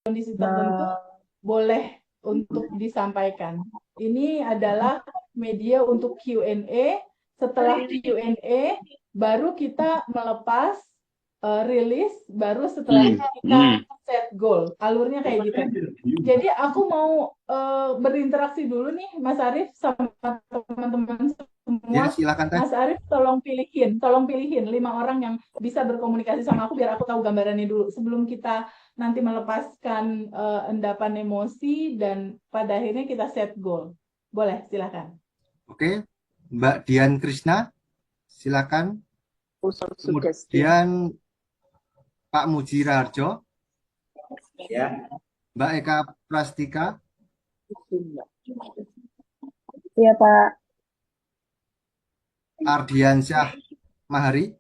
kondisi tertentu boleh untuk disampaikan. Ini adalah media untuk Q&A. Setelah Q&A, baru kita melepas rilis, baru setelah itu kita set goal. Alurnya kayak gitu. Jadi aku mau berinteraksi dulu nih, Mas Arief sama teman-teman Ya, semua. silakan Teh. Mas Arief tolong pilihin 5 orang yang bisa berkomunikasi sama aku biar aku tahu gambarannya dulu sebelum kita nanti melepaskan endapan emosi dan pada akhirnya kita set goal. Boleh, silakan. Oke, Mbak Dian Krisna, silakan. Usul sugesti. Kemudian Pak Muji Raharjo, Ya, Mbak Eka Prastika, Iya Pak. Ardiansyah Mahari.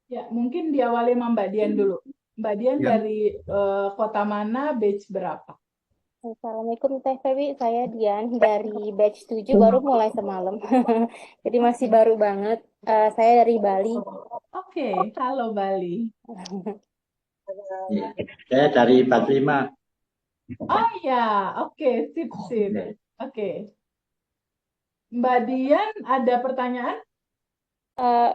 Ya, mungkin diawali sama Mbak Dian dulu. Mbak Dian Ya. dari kota mana, batch berapa? Assalamualaikum Teh Febi, saya Dian dari batch 7 baru mulai semalam. Jadi masih baru banget. Saya dari Bali. Oke, halo Bali. saya dari 45. Oh ya, oke, sip, sip. Oke. Mbak Dian, ada pertanyaan? Eh,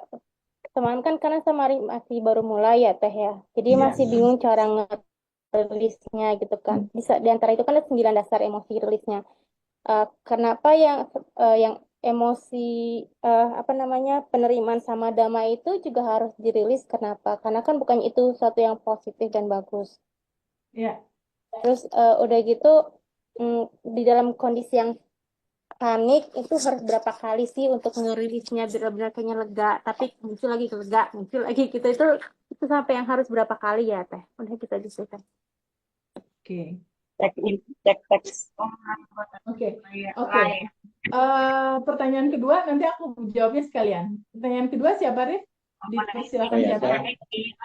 Teman kan karena masih baru mulai ya Teh ya. Jadi Iya. masih bingung cara nge-rilisnya gitu kan. Bisa di antara itu kan ada 9 dasar emosi rilisnya. Kenapa yang emosi apa namanya penerimaan sama damai itu juga harus dirilis? Kenapa? Karena kan bukan itu suatu yang positif dan bagus. Ya. Terus udah gitu mm, di dalam kondisi yang panik itu harus berapa kali sih untuk ngerilisnya benar-benar kayaknya lega, tapi muncul lagi lega, muncul lagi gitu itu sampai yang harus berapa kali ya Teh? Udah kita diskusikan. Oke. Cek teks. Oke. Oke. Pertanyaan kedua nanti aku jawabnya sekalian. Pertanyaan kedua siapa, Rif? Silakan Oh ya, siapa? saya.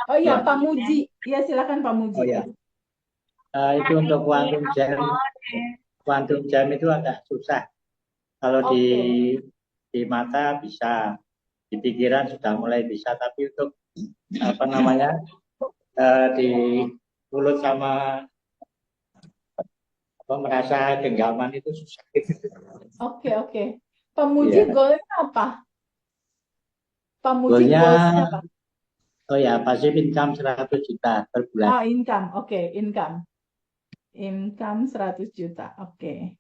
Oh iya, Ya. Pak Muji. Iya, silakan Pak Muji. Oh ya. Itu untuk quantum jam itu agak susah. Kalau di mata bisa, di pikiran sudah mulai bisa, tapi untuk apa namanya di mulut sama merasa genggaman itu susah. Oke, oke. Pak Muji Iya. goalnya apa? Pak Muji Goalnya, goalsnya apa? oh ya, passive income 100 juta per bulan. Oh, income. Oke, income. Income 100 juta. Oke.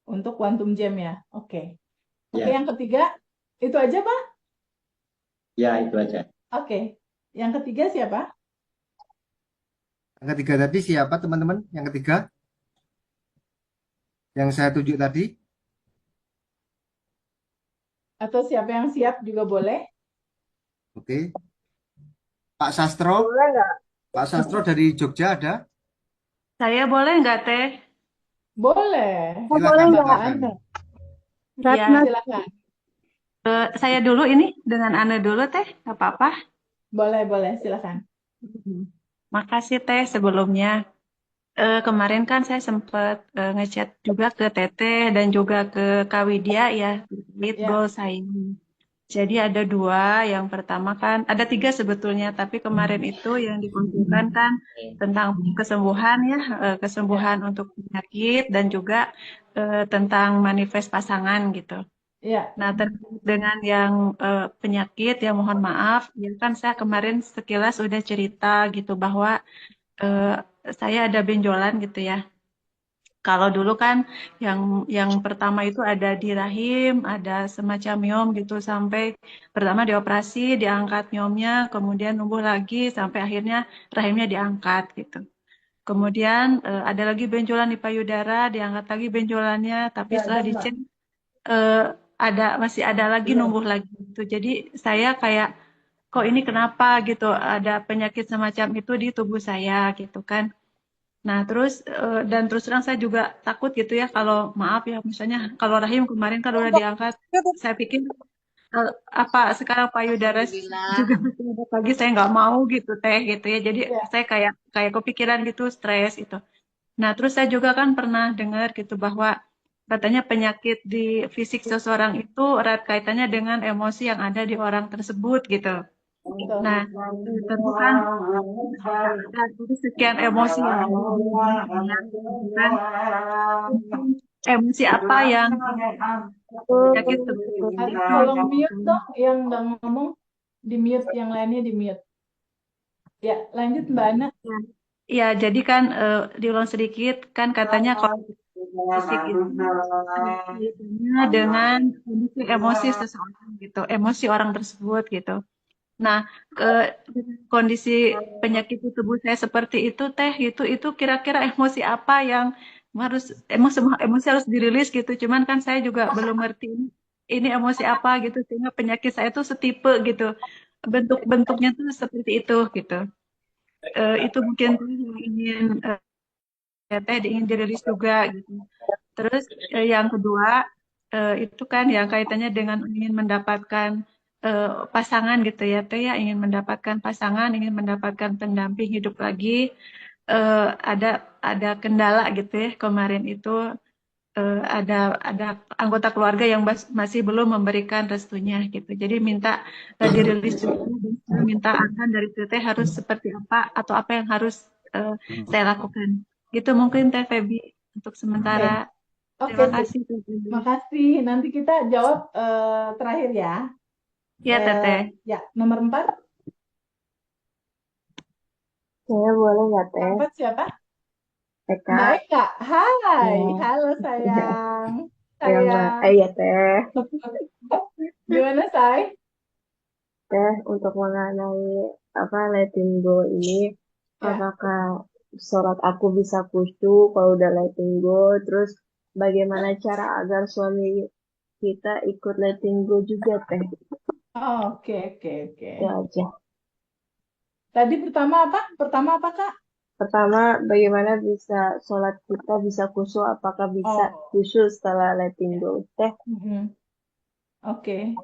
Untuk Quantum Jam ya. Oke. Oke, Ya, yang ketiga itu aja, Pak? ya itu aja. Oke. Yang ketiga siapa? Yang ketiga tadi siapa teman-teman? Yang ketiga yang saya tunjuk tadi. Atau siapa yang siap juga boleh? Oke. Pak Sastro. Boleh nggak? Pak Sastro dari Jogja ada? Saya boleh nggak Teh? Boleh. Boleh Silakan, nggak? silakan. Ya, silakan. Saya dulu ini dengan Anda dulu Teh, nggak apa-apa. Boleh, boleh, silakan. Makasih Teh sebelumnya. Kemarin kan saya sempat ngechat juga ke Teteh dan juga ke Kak Widya ya, lead Ya. goal saya. Jadi ada dua, yang pertama kan, ada tiga sebetulnya, tapi kemarin itu yang dikumpulkan kan tentang kesembuhan ya, kesembuhan untuk penyakit dan juga tentang manifest pasangan gitu. Ya. Nah, terkait dengan yang penyakit, ya mohon maaf, ya kan saya kemarin sekilas udah cerita gitu bahwa eh, saya ada benjolan gitu ya. Kalau dulu kan yang pertama itu ada di rahim, ada semacam myom gitu sampai pertama dioperasi, diangkat myomnya, kemudian numbuh lagi sampai akhirnya rahimnya diangkat gitu. Kemudian ada lagi benjolan di payudara, diangkat lagi benjolannya, tapi setelah dicek eh, masih ada lagi numbuh lagi gitu. Jadi saya kayak kok ini kenapa gitu, ada penyakit semacam itu di tubuh saya gitu kan. Nah, terus dan terus terang saya juga takut gitu ya kalau maaf ya misalnya kalau rahim kemarin kan udah diangkat, saya pikir apa sekarang payudara juga masih ada lagi saya nggak mau gitu Teh gitu ya. Jadi saya kayak kayak kepikiran gitu stres itu. Nah, terus saya juga kan pernah dengar gitu bahwa katanya penyakit di fisik seseorang itu erat kaitannya dengan emosi yang ada di orang tersebut gitu. Betul. Nah, tentu kan ada sekian emosi yang ada di dunia maya, gitu kan. Emosi apa yang penyakit tersebut? Tolong mute dong yang nggak ngomong, di mute, yang lainnya di mute. Ya, lanjut Mbak Ana. Ya, jadi kan diulang sedikit kan katanya kalau fisik itu ada kaitannya dengan kondisi emosi seseorang gitu, emosi orang tersebut gitu. Nah, ke kondisi penyakit di tubuh saya seperti itu teh itu kira-kira emosi apa yang harus semua emosi harus dirilis gitu. Cuman kan saya juga belum ngerti ini emosi apa gitu sehingga penyakit saya tuh setipe gitu. Bentuk-bentuknya tuh seperti itu gitu. Itu mungkin tuh yang ingin teh ingin dirilis juga gitu. Terus yang kedua itu kan yang kaitannya dengan ingin mendapatkan pasangan gitu ya teh ya, ingin mendapatkan pasangan, ingin mendapatkan pendamping hidup lagi. Eh, ada ada kendala gitu ya kemarin itu ada anggota keluarga yang masih belum memberikan restunya gitu. Jadi minta dirilis juga dan saya minta arahan dari teteh harus seperti apa atau apa yang harus saya lakukan. Gitu mungkin Teh Febi untuk Oke, sementara. oke, Terima kasih Teh Febi. makasih. Nanti kita jawab terakhir ya. Ya Teteh. Ya, nomor 4. Saya boleh nggak teh? 4 siapa? Eka. Mbak Eka. Hai, Ya, halo sayang. ya Mbak. Sayang. Ya teh. Gimana, Say? Teh untuk mengenai apa letting go ini, Ya, apakah sholat aku bisa khusyuk kalau udah letting go? Terus bagaimana cara agar suami kita ikut letting go juga teh? oke, oke, oke. Ya aja. Tadi Pertama apa, Kak? Pertama, bagaimana bisa sholat kita bisa khusyuk? Apakah bisa Oh, khusyuk setelah letting go? Teh, mm-mm. Oke. ya,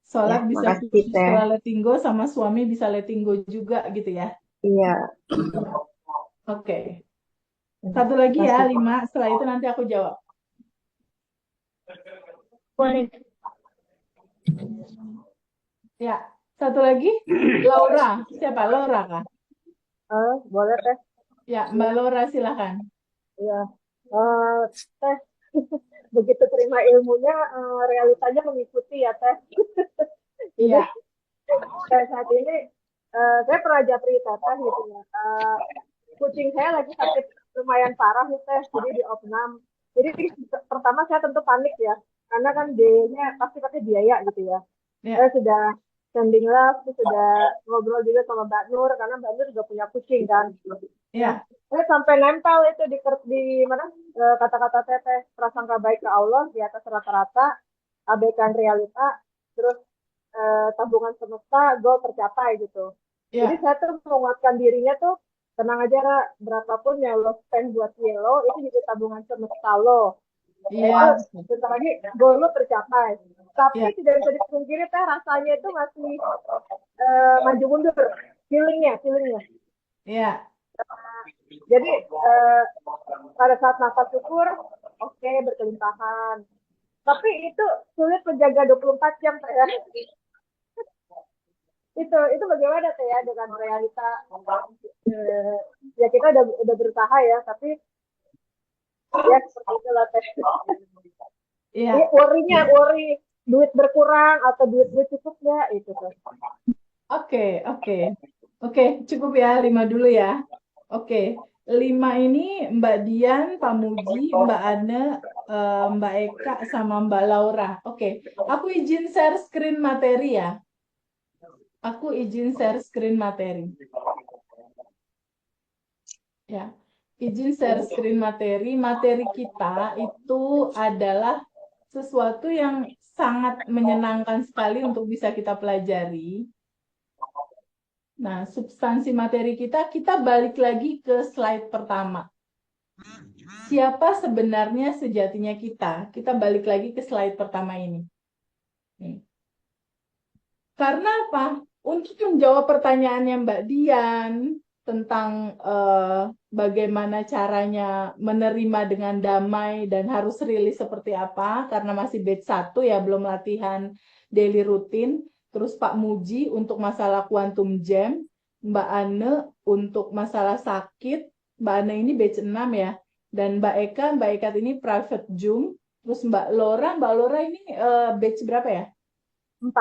Sholat bisa makasih khusus teh. setelah letting go, sama suami bisa letting go juga gitu ya. Iya, Oke. Satu lagi ya, makasih. 5. Setelah itu nanti aku jawab. Boleh. Ya, satu lagi, Laura. Siapa? Laura kah? Boleh teh. Ya, Mbak Laura silakan. Iya. Teh, begitu terima ilmunya, realitanya mengikuti ya teh. Jadi Iya, kayak saat ini, saya pernah japri teteh gitu ya. Kucing saya lagi sakit lumayan parah nih teh, jadi di opnam. Jadi pertama saya tentu panik ya, karena kan biayanya pasti pakai biaya gitu ya. Saya ya, sudah sending love, terus sudah ngobrol juga sama Mbak Nur, karena Mbak Nur juga punya kucing kan. Nah, ya, saya sampai nempel itu di mana kata-kata teteh, prasangka baik ke Allah di atas rata-rata, abaikan realita, terus tabungan semesta, goal tercapai gitu. Jadi ya, saya tuh menguatkan dirinya tuh, tenang aja Ra, berapapun yang lo spend buat Yellow, itu juga tabungan semesta lo. Itu iya, bentar lagi goal lo tercapai. Tapi ya, tidak bisa dipungkiri teh rasanya itu masih maju mundur, feelingnya. ya, Jadi pada saat nafas syukur, oke, berkelimpahan. Tapi itu sulit menjaga 24 jam teh ya. Itu bagaimana teh ya dengan realita, ya kita udah berusaha ya, tapi ya seperti itulah teh. Ini ya. worry duit berkurang atau duit cukup ya itu tuh. Oke, oke. Oke, cukup ya, 5 dulu ya. Oke, 5 ini Mbak Dian, Pak Muji, Mbak Ane, Mbak Eka, sama Mbak Laura. Oke, aku izin share screen materi ya. Aku izin share screen materi. Ya, izin share screen materi. Materi kita itu adalah sesuatu yang sangat menyenangkan sekali untuk bisa kita pelajari. Nah, substansi materi kita balik lagi ke slide pertama. Siapa sebenarnya sejatinya kita? Kita balik lagi ke slide pertama ini. Karena apa? Untuk menjawab pertanyaannya Mbak Dian tentang bagaimana caranya menerima dengan damai dan harus rilis seperti apa, karena masih batch 1 ya, belum latihan daily rutin. terus Pak Muji untuk masalah quantum jam, Mbak Ane untuk masalah sakit, Mbak Ane ini batch 6 ya, dan Mbak Eka ini private Zoom, terus Mbak Lora ini batch berapa ya? 4.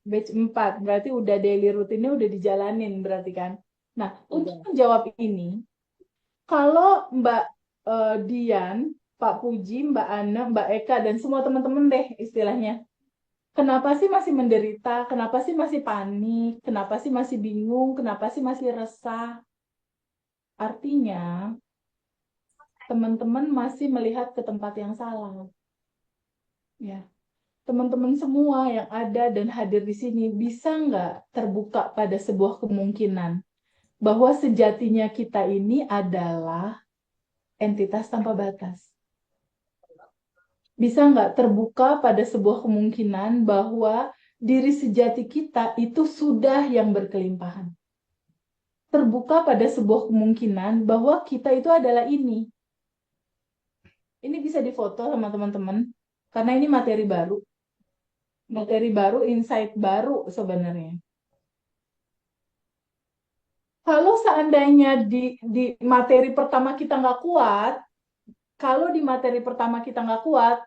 Batch 4, berarti udah daily rutinnya udah dijalanin berarti kan. Nah, untuk Iya. menjawab ini, kalau Mbak Dian, Pak Puji, Mbak Ana, Mbak Eka, dan semua teman-teman deh istilahnya, kenapa sih masih menderita? Kenapa sih masih panik? Kenapa sih masih bingung? Kenapa sih masih resah? Artinya, teman-teman masih melihat ke tempat yang salah. Ya. Teman-teman semua yang ada dan hadir di sini bisa nggak terbuka pada sebuah kemungkinan bahwa sejatinya kita ini adalah entitas tanpa batas. Bisa nggak terbuka pada sebuah kemungkinan bahwa diri sejati kita itu sudah yang berkelimpahan. Terbuka pada sebuah kemungkinan bahwa kita itu adalah ini. Ini bisa difoto sama teman-teman, karena ini materi baru. Materi baru, insight baru sebenarnya. Kalau seandainya di materi pertama kita nggak kuat, kalau di materi pertama kita nggak kuat,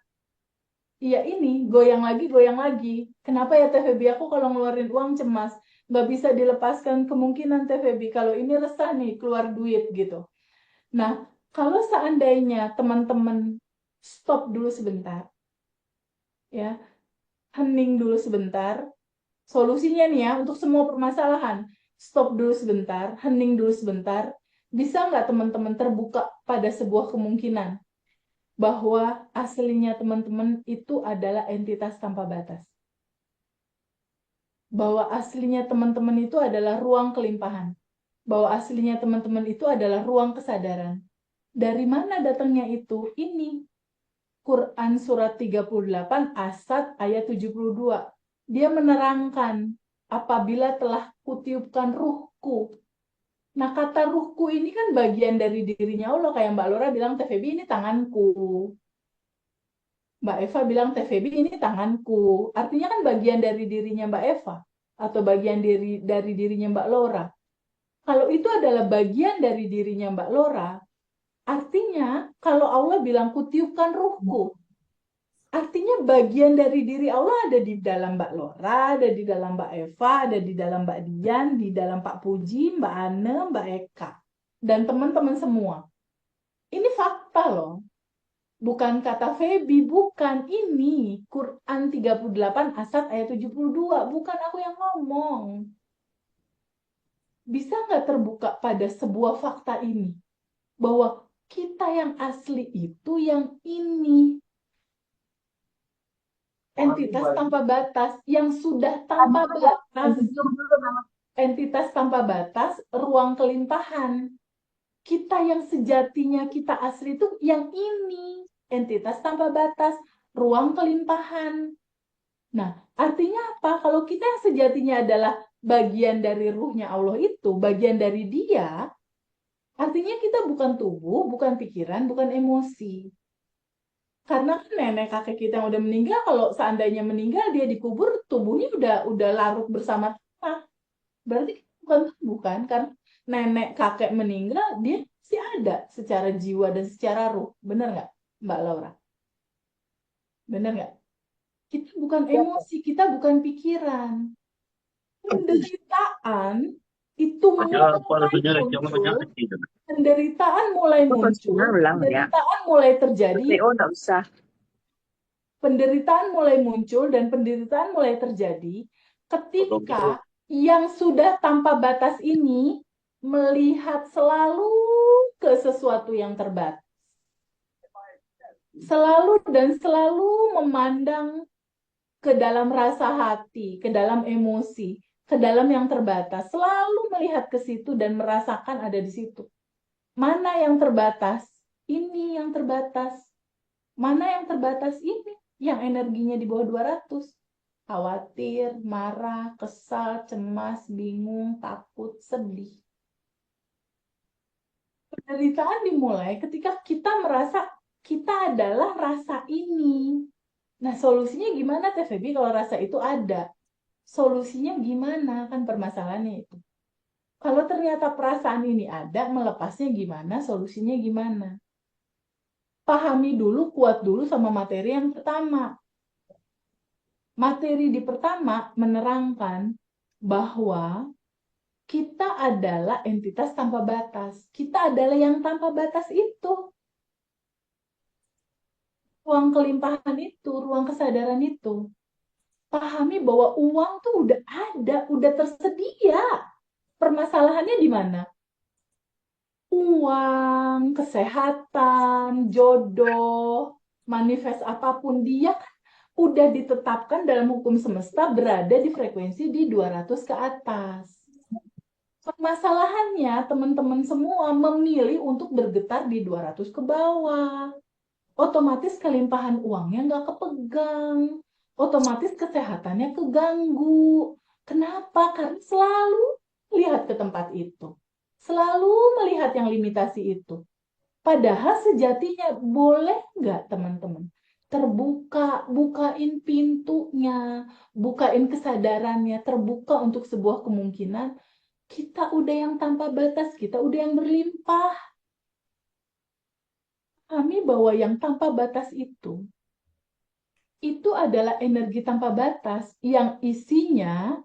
iya ini, goyang lagi. Kenapa ya Teh Febi, aku kalau ngeluarin uang cemas, nggak bisa dilepaskan kemungkinan Teh Febi, kalau ini resah nih, keluar duit gitu. Nah, kalau seandainya teman-teman stop dulu sebentar, ya, hening dulu sebentar, solusinya nih ya, untuk semua permasalahan, stop dulu sebentar, hening dulu sebentar, bisa nggak teman-teman terbuka pada sebuah kemungkinan bahwa aslinya teman-teman itu adalah entitas tanpa batas. Bahwa aslinya teman-teman itu adalah ruang kelimpahan. Bahwa aslinya teman-teman itu adalah ruang kesadaran. Dari mana datangnya itu? Ini. Quran surat 38 Asad ayat 72. Dia menerangkan, apabila telah kutiupkan ruhku. Nah, kata ruhku ini kan bagian dari dirinya Allah. Kayak Mbak Lora bilang, Teh Febi ini tanganku. Mbak Eva bilang, Teh Febi ini tanganku. Artinya kan bagian dari dirinya Mbak Eva. Atau bagian dari dirinya Mbak Lora. Kalau itu adalah bagian dari dirinya Mbak Lora, artinya kalau Allah bilang kutiupkan ruhku, artinya bagian dari diri Allah ada di dalam Mbak Lora, ada di dalam Mbak Eva, ada di dalam Mbak Dian, di dalam Pak Puji, Mbak Ane, Mbak Eka. Dan teman-teman semua. Ini fakta loh. Bukan kata Febi, bukan. Ini Quran 38 Asad ayat 72. Bukan aku yang ngomong. Bisa nggak terbuka pada sebuah fakta ini? Bahwa kita yang asli itu yang ini. Entitas tanpa batas. Yang sudah tanpa batas. Entitas tanpa batas, ruang kelimpahan. Kita yang sejatinya kita asli itu yang ini. Entitas tanpa batas, ruang kelimpahan. Nah, artinya apa? Kalau kita yang sejatinya adalah bagian dari ruhnya Allah itu, bagian dari dia, artinya kita bukan tubuh, bukan pikiran, bukan emosi. Karena kan nenek kakek kita yang udah meninggal, kalau seandainya meninggal, dia dikubur, tubuhnya udah larut bersama tanah. Berarti bukan tubuh kan? Karena nenek kakek meninggal, dia masih ada secara jiwa dan secara ruh. Bener nggak, Mbak Laura? Bener nggak? Kita bukan emosi, kita bukan pikiran. Penderitaan itu mulai muncul. Penderitaan mulai muncul. Penderitaan mulai terjadi. Penderitaan mulai muncul dan penderitaan mulai terjadi ketika yang sudah tanpa batas ini melihat selalu ke sesuatu yang terbatas. Selalu dan selalu memandang ke dalam rasa hati, ke dalam emosi, ke dalam yang terbatas. Selalu melihat ke situ dan merasakan ada di situ. Mana yang terbatas? Ini yang terbatas. Mana yang terbatas? Ini yang energinya di bawah 200. Khawatir, marah, kesal, cemas, bingung, takut, sedih. Penderitaan dimulai ketika kita merasa kita adalah rasa ini. Nah, solusinya gimana Teh Febi kalau rasa itu ada? Solusinya gimana? Kan permasalahannya itu. Kalau ternyata perasaan ini ada, melepasnya gimana? Solusinya gimana? Pahami dulu, kuat dulu sama materi yang pertama. Materi di pertama menerangkan bahwa kita adalah entitas tanpa batas. Kita adalah yang tanpa batas itu. Ruang kelimpahan itu, ruang kesadaran itu. Pahami bahwa uang tuh udah ada, udah tersedia. Permasalahannya di mana? Uang, kesehatan, jodoh, manifest apapun dia kan udah ditetapkan dalam hukum semesta berada di frekuensi di 200 ke atas. Permasalahannya teman-teman semua memilih untuk bergetar di 200 ke bawah. Otomatis kelimpahan uangnya nggak kepegang. Otomatis kesehatannya keganggu. Kenapa? Karena selalu lihat ke tempat itu. Selalu melihat yang limitasi itu. Padahal sejatinya boleh nggak teman-teman? Terbuka, bukain pintunya, bukain kesadarannya, terbuka untuk sebuah kemungkinan. Kita udah yang tanpa batas, kita udah yang berlimpah. Kami bahwa yang tanpa batas itu adalah energi tanpa batas yang isinya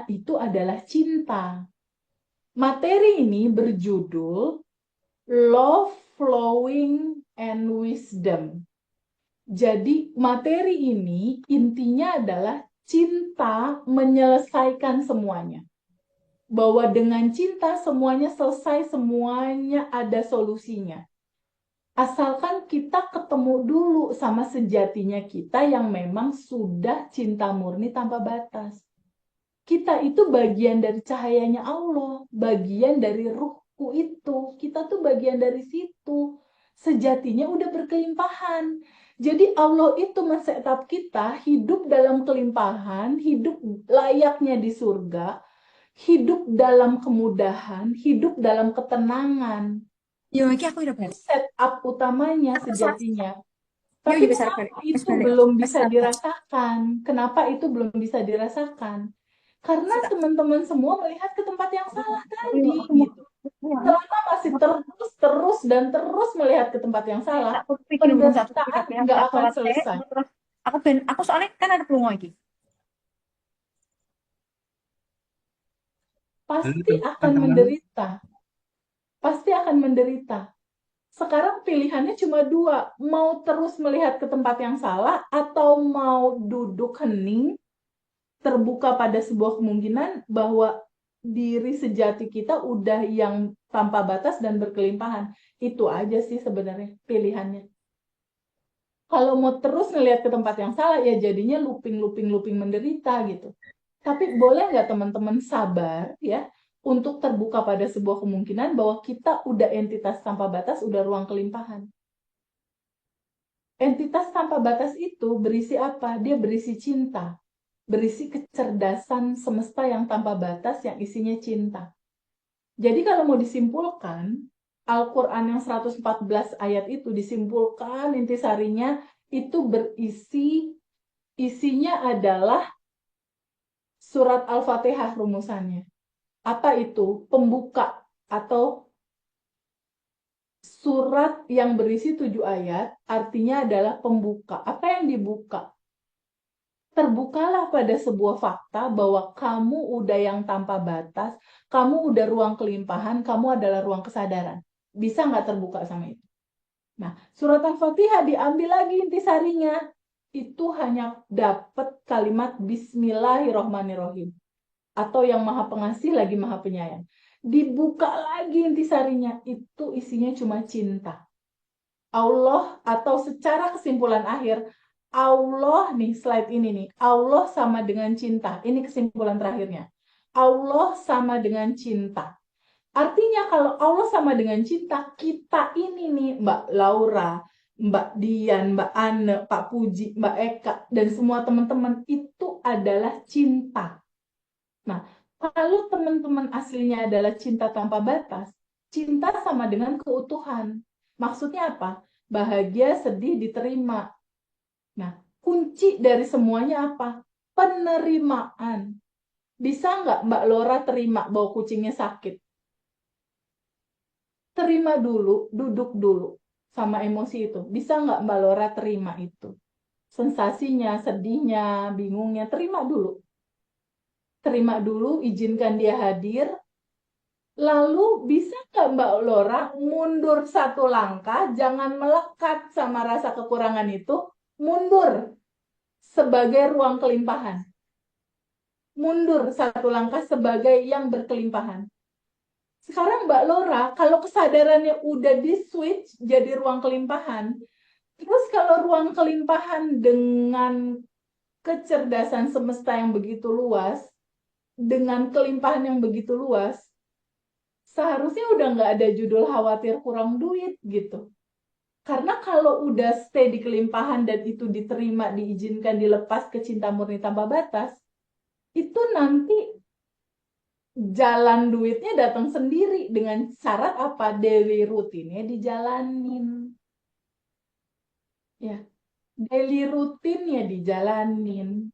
itu adalah cinta. Materi ini berjudul Love, Flowing, and Wisdom. Jadi materi ini intinya adalah cinta menyelesaikan semuanya. Bahwa dengan cinta semuanya selesai, semuanya ada solusinya. Asalkan kita ketemu dulu sama sejatinya kita yang memang sudah cinta murni tanpa batas. Kita itu bagian dari cahayanya Allah, bagian dari ruhku itu. Kita tuh bagian dari situ. Sejatinya udah berkelimpahan. Jadi Allah itu men-setup kita hidup dalam kelimpahan, hidup layaknya di surga, hidup dalam kemudahan, hidup dalam ketenangan. Yo, iki aku udah balik. Setup utamanya Aku salah. sejatinya. Yo, Tapi yo, besar kenapa balik. itu Balik. belum bisa Besar balik. dirasakan? Kenapa itu belum bisa dirasakan? Karena teman-teman semua melihat ke tempat yang salah tadi, gitu. Selama masih terus dan terus melihat ke tempat yang salah, Aku bikin urung satu penderitaan ya. nggak Aku akan sholat selesai. terus aku soalnya kan ada pelungo iki. Pasti akan teman-teman. menderita. Pasti akan menderita. Sekarang pilihannya cuma dua, mau terus melihat ke tempat yang salah atau mau duduk hening, terbuka pada sebuah kemungkinan bahwa diri sejati kita udah yang tanpa batas dan berkelimpahan. Itu aja sih sebenarnya pilihannya. Kalau mau terus ngelihat ke tempat yang salah, ya jadinya looping menderita gitu. Tapi boleh nggak teman-teman sabar ya untuk terbuka pada sebuah kemungkinan bahwa kita udah entitas tanpa batas, udah ruang kelimpahan. Entitas tanpa batas itu berisi apa? Dia berisi cinta, berisi kecerdasan semesta yang tanpa batas yang isinya cinta. Jadi kalau mau disimpulkan, Al-Quran yang 114 ayat itu disimpulkan intisarinya itu isinya adalah surat Al-Fatihah rumusannya. Apa itu? Pembuka atau surat yang berisi 7 ayat, artinya adalah pembuka. Apa yang dibuka? Terbukalah pada sebuah fakta bahwa kamu udah yang tanpa batas, kamu udah ruang kelimpahan, kamu adalah ruang kesadaran. Bisa nggak terbuka sama itu? Nah, surat Al-Fatihah diambil lagi intisarinya. Itu hanya dapat kalimat Bismillahirrohmanirrohim. Atau yang maha pengasih lagi maha penyayang. Dibuka lagi intisarinya, itu isinya cuma cinta. Allah atau secara kesimpulan akhir, Allah nih slide ini nih, Allah sama dengan cinta. Ini kesimpulan terakhirnya. Allah sama dengan cinta. Artinya kalau Allah sama dengan cinta, kita ini nih Mbak Laura, Mbak Dian, Mbak Anne, Pak Puji, Mbak Eka, dan semua teman-teman itu adalah cinta. Nah, kalau teman-teman aslinya adalah cinta tanpa batas, cinta sama dengan keutuhan. Maksudnya apa? Bahagia, sedih, diterima. Nah, kunci dari semuanya apa? penerimaan. Bisa nggak Mbak Lora terima bahwa kucingnya sakit? Terima dulu, duduk dulu sama emosi itu. Bisa nggak Mbak Lora terima itu? Sensasinya, sedihnya, bingungnya, terima dulu. Terima dulu, izinkan dia hadir. Lalu bisa nggak Mbak Lora mundur satu langkah, jangan melekat sama rasa kekurangan itu, mundur sebagai ruang kelimpahan. Mundur satu langkah sebagai yang berkelimpahan. Sekarang Mbak Lora, kalau kesadarannya udah di-switch jadi ruang kelimpahan, terus kalau ruang kelimpahan dengan kecerdasan semesta yang begitu luas, dengan kelimpahan yang begitu luas, seharusnya udah nggak ada judul khawatir kurang duit gitu. Karena kalau udah stay di kelimpahan dan itu diterima, diizinkan, dilepas ke cinta murni tanpa batas, itu nanti jalan duitnya datang sendiri dengan syarat apa? Daily rutinnya dijalanin. Ya, daily rutinnya dijalanin.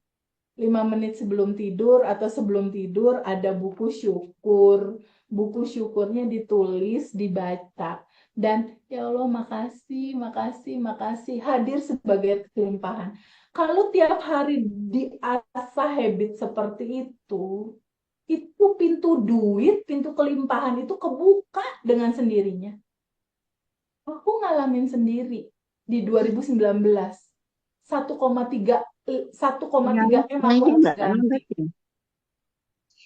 5 menit sebelum tidur atau sebelum tidur ada buku syukur. Buku syukurnya ditulis, dibaca. Dan ya Allah makasih, makasih, makasih. Hadir sebagai kelimpahan. Kalau tiap hari diasah habit seperti itu pintu duit, pintu kelimpahan itu kebuka dengan sendirinya. Aku ngalamin sendiri di 2019. 1,3 M aku harus ganti.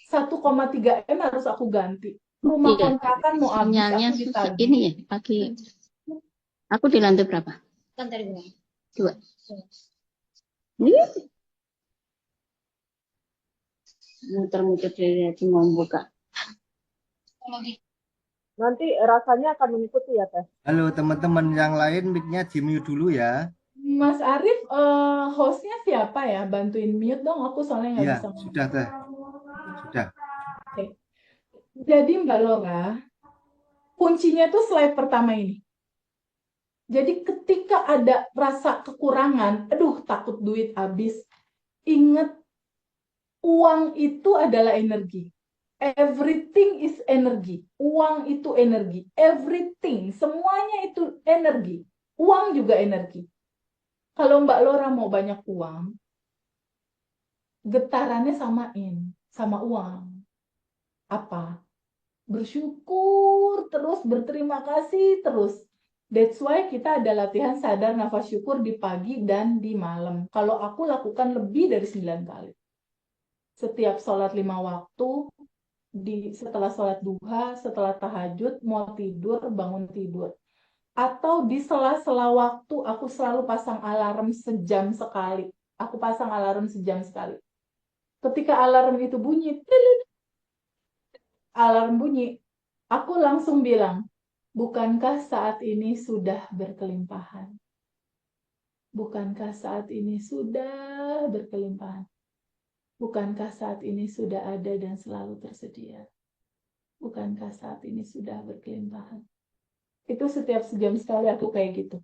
1,3 M harus aku ganti. Rumah Iya, kontrakan mau habis, sinyalnya aku susah. ditagih. Ini ya, pagi. Aku di lantai berapa? Lantai 2. Ini muter-muter dari hati mau buka. Nanti rasanya akan mengikuti ya Teh. Halo teman-teman yang lain, mic-nya di mute dulu ya. Mas Arief, hostnya siapa ya? Bantuin mute dong, aku soalnya nggak Iya, bisa ngomong. sudah Teh. Sudah. Oke. Jadi Mbak Lora, kuncinya tuh slide pertama ini. Jadi ketika ada rasa kekurangan, aduh takut duit habis, ingat uang itu adalah energi. Everything is energi. Uang itu energi. Everything, semuanya itu energi. Uang juga energi. Kalau Mbak Lora mau banyak uang, getarannya samain sama uang. Apa? Bersyukur terus, berterima kasih terus. That's why kita ada latihan sadar nafas syukur di pagi dan di malam. Kalau aku lakukan lebih dari 9 kali. Setiap sholat 5 waktu, setelah sholat duha, setelah tahajud, mau tidur, bangun tidur. Atau di sela-sela waktu, aku selalu pasang alarm sejam sekali. Aku pasang alarm sejam sekali. Ketika alarm itu bunyi, alarm bunyi, aku langsung bilang, bukankah saat ini sudah berkelimpahan? Bukankah saat ini sudah berkelimpahan? Bukankah saat ini sudah ada dan selalu tersedia? Bukankah saat ini sudah berkelimpahan? Itu setiap sejam sekali aku kayak gitu.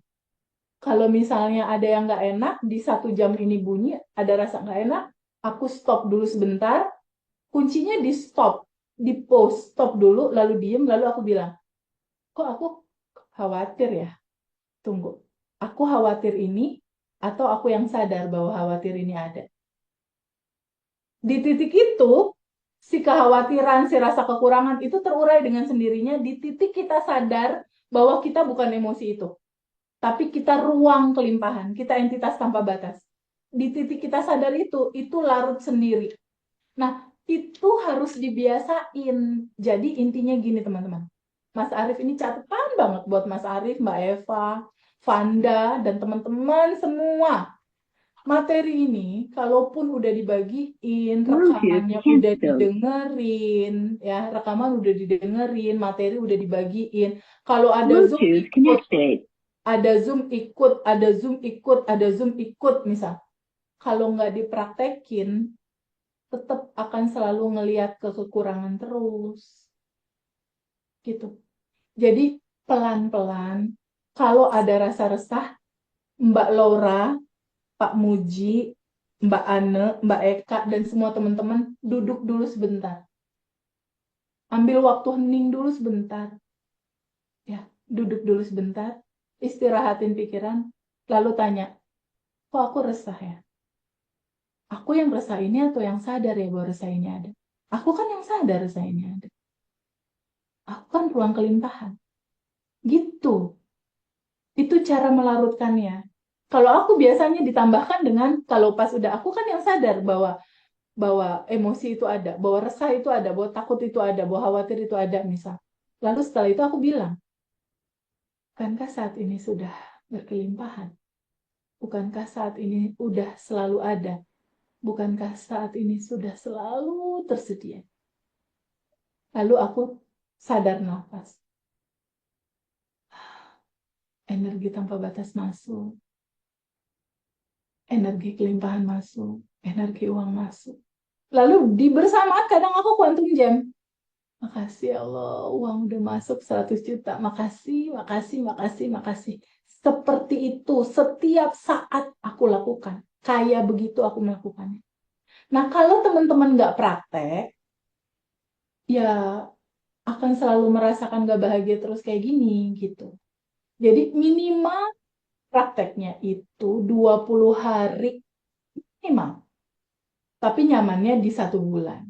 Kalau misalnya ada yang nggak enak, di 1 jam ini bunyi, ada rasa nggak enak, aku stop dulu sebentar, kuncinya di stop, di pause, stop dulu, lalu diem, lalu aku bilang, kok aku khawatir ya? Tunggu, aku khawatir ini, atau aku yang sadar bahwa khawatir ini ada? Di titik itu, si kekhawatiran, si rasa kekurangan itu terurai dengan sendirinya. Di titik kita sadar bahwa kita bukan emosi itu, tapi kita ruang kelimpahan, kita entitas tanpa batas. Di titik kita sadar itu larut sendiri. Nah, itu harus dibiasain. Jadi intinya gini teman-teman. Mas Arief ini catatan banget buat Mas Arief, Mbak Eva, Vanda, dan teman-teman semua. Materi ini, kalaupun udah dibagiin, rekamannya udah didengerin, ya, rekaman udah didengerin, materi udah dibagiin. Kalau ada Zoom ikut, ada Zoom ikut, ada Zoom ikut, ada Zoom ikut, misal. Kalau nggak dipraktekin, tetap akan selalu ngelihat kekurangan terus. Gitu. Jadi, pelan-pelan, kalau ada rasa resah, Mbak Laura, Pak Muji, Mbak Ane, Mbak Eka, dan semua teman-teman duduk dulu sebentar. Ambil waktu hening dulu sebentar. Ya, duduk dulu sebentar, istirahatin pikiran, lalu tanya, kok aku resah ya? Aku yang resah ini atau yang sadar ya bahwa resah ini ada? Aku kan yang sadar resah ini ada. Aku kan ruang kelimpahan. Gitu. Itu cara melarutkannya. Kalau aku biasanya ditambahkan dengan, kalau pas udah aku kan yang sadar bahwa bahwa emosi itu ada, bahwa resah itu ada, bahwa takut itu ada, bahwa khawatir itu ada misal. Lalu setelah itu aku bilang, bukankah saat ini sudah berkelimpahan? Bukankah saat ini sudah selalu ada? Bukankah saat ini sudah selalu tersedia? Lalu aku sadar nafas. Energi tanpa batas masuk. Energi kelimpahan masuk. Energi uang masuk. Lalu di bersamaan kadang aku quantum jam. Makasih ya Allah, uang udah masuk 100 juta. Makasih, makasih, makasih, makasih. Seperti itu setiap saat aku lakukan. Kayak begitu aku melakukannya. Nah, kalau teman-teman nggak praktek, ya akan selalu merasakan gak bahagia terus kayak gini gitu. Jadi minimal prakteknya itu 20 hari minimal. Tapi nyamannya di 1 bulan.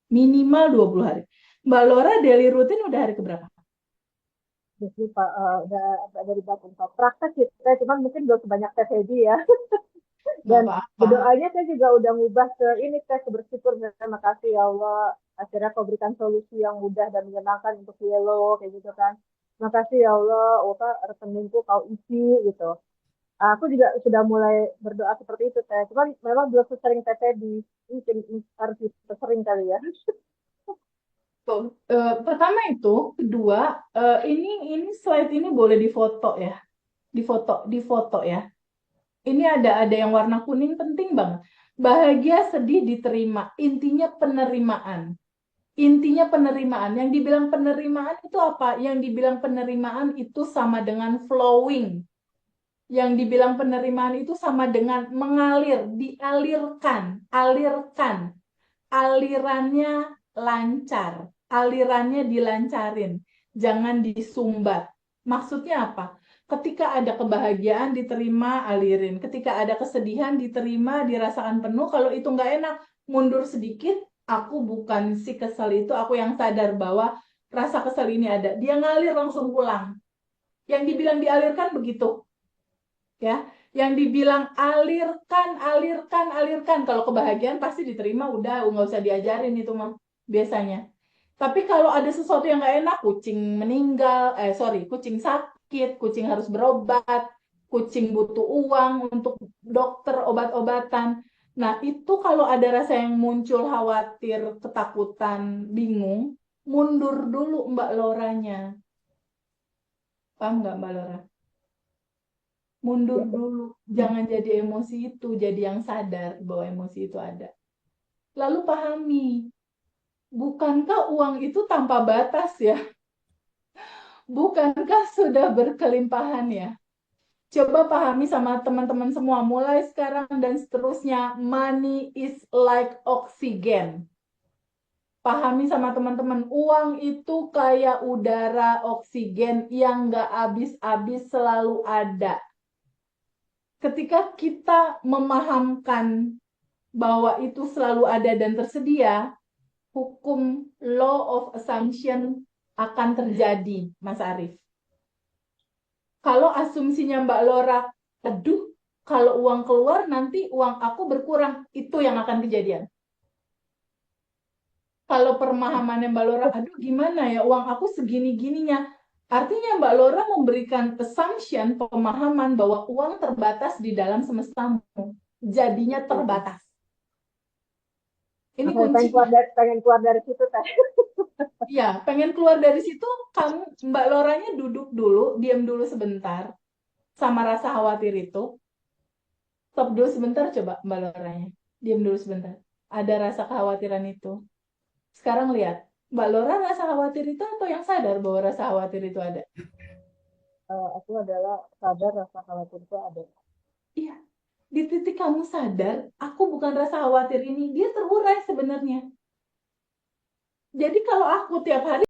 Minimal 20 hari. Mbak Lora daily rutin udah hari keberapa? Jadi udah dari batin Pak. Praktek kita, cuman mungkin belum sebanyak Teh Feby ya. Gak Dan apa-apa. berdoanya saya juga udah ngubah ke ini Teh, ke bersyukur. Terima kasih ya Allah. Akhirnya kau berikan solusi yang mudah dan menyenangkan untuk Yelo, kayak gitu kan. Terima kasih ya Allah, rekeningku kau isi gitu. Aku juga sudah mulai berdoa seperti itu Teh. Cuman memang belum sesering Teh Feby. Mungkin harus sering kali ya. Tuh, pertama itu, kedua, ini slide ini boleh difoto ya, difoto ya. Ini ada yang warna kuning penting banget. Bahagia, sedih, diterima. Intinya penerimaan. Intinya penerimaan. Yang dibilang penerimaan itu apa? Yang dibilang penerimaan itu sama dengan flowing. Yang dibilang penerimaan itu sama dengan mengalir, dialirkan, alirkan. Alirannya lancar, alirannya dilancarin, jangan disumbat. Maksudnya apa? Ketika ada kebahagiaan diterima, alirin. Ketika ada kesedihan diterima, dirasakan penuh. Kalau itu nggak enak, mundur sedikit. Aku bukan si kesel itu, aku yang sadar bahwa rasa kesel ini ada. Dia ngalir langsung pulang. Yang dibilang dialirkan begitu, ya. Yang dibilang alirkan, alirkan, alirkan. Kalau kebahagiaan pasti diterima, udah nggak usah diajarin itu mah biasanya. Tapi kalau ada sesuatu yang nggak enak, kucing meninggal, kucing sakit, kucing harus berobat, kucing butuh uang untuk dokter obat-obatan. Nah, itu kalau ada rasa yang muncul khawatir, ketakutan, bingung, mundur dulu Mbak Loranya. Paham nggak Mbak Lora? Mundur dulu, jangan jadi emosi itu, jadi yang sadar bahwa emosi itu ada. Lalu pahami, bukankah uang itu tanpa batas ya? Bukankah sudah berkelimpahan ya? Coba pahami sama teman-teman semua, mulai sekarang dan seterusnya, money is like oxygen. Pahami sama teman-teman, uang itu kayak udara oksigen yang nggak habis-habis selalu ada. Ketika kita memahamkan bahwa itu selalu ada dan tersedia, hukum law of assumption akan terjadi, Mas Arief. Kalau asumsinya Mbak Lora, aduh, kalau uang keluar nanti uang aku berkurang, itu yang akan kejadian. Kalau pemahamannya Mbak Lora, aduh gimana ya uang aku segini-gininya. Artinya Mbak Lora memberikan assumption, pemahaman bahwa uang terbatas di dalam semestamu. Jadinya terbatas. Ini kuncinya. Pengen keluar dari situ Teh. Iya, pengen keluar dari situ, kamu Mbak Loranya duduk dulu, diam dulu sebentar, sama rasa khawatir itu. Stop dulu sebentar, coba Mbak Loranya. Diam dulu sebentar. Ada rasa kekhawatiran itu. Sekarang lihat, Mbak Lora rasa khawatir itu atau yang sadar bahwa rasa khawatir itu ada? Aku adalah sadar rasa khawatir itu ada. Iya. di titik kamu sadar, aku bukan rasa khawatir ini, dia terurai sebenarnya. Jadi kalau aku tiap hari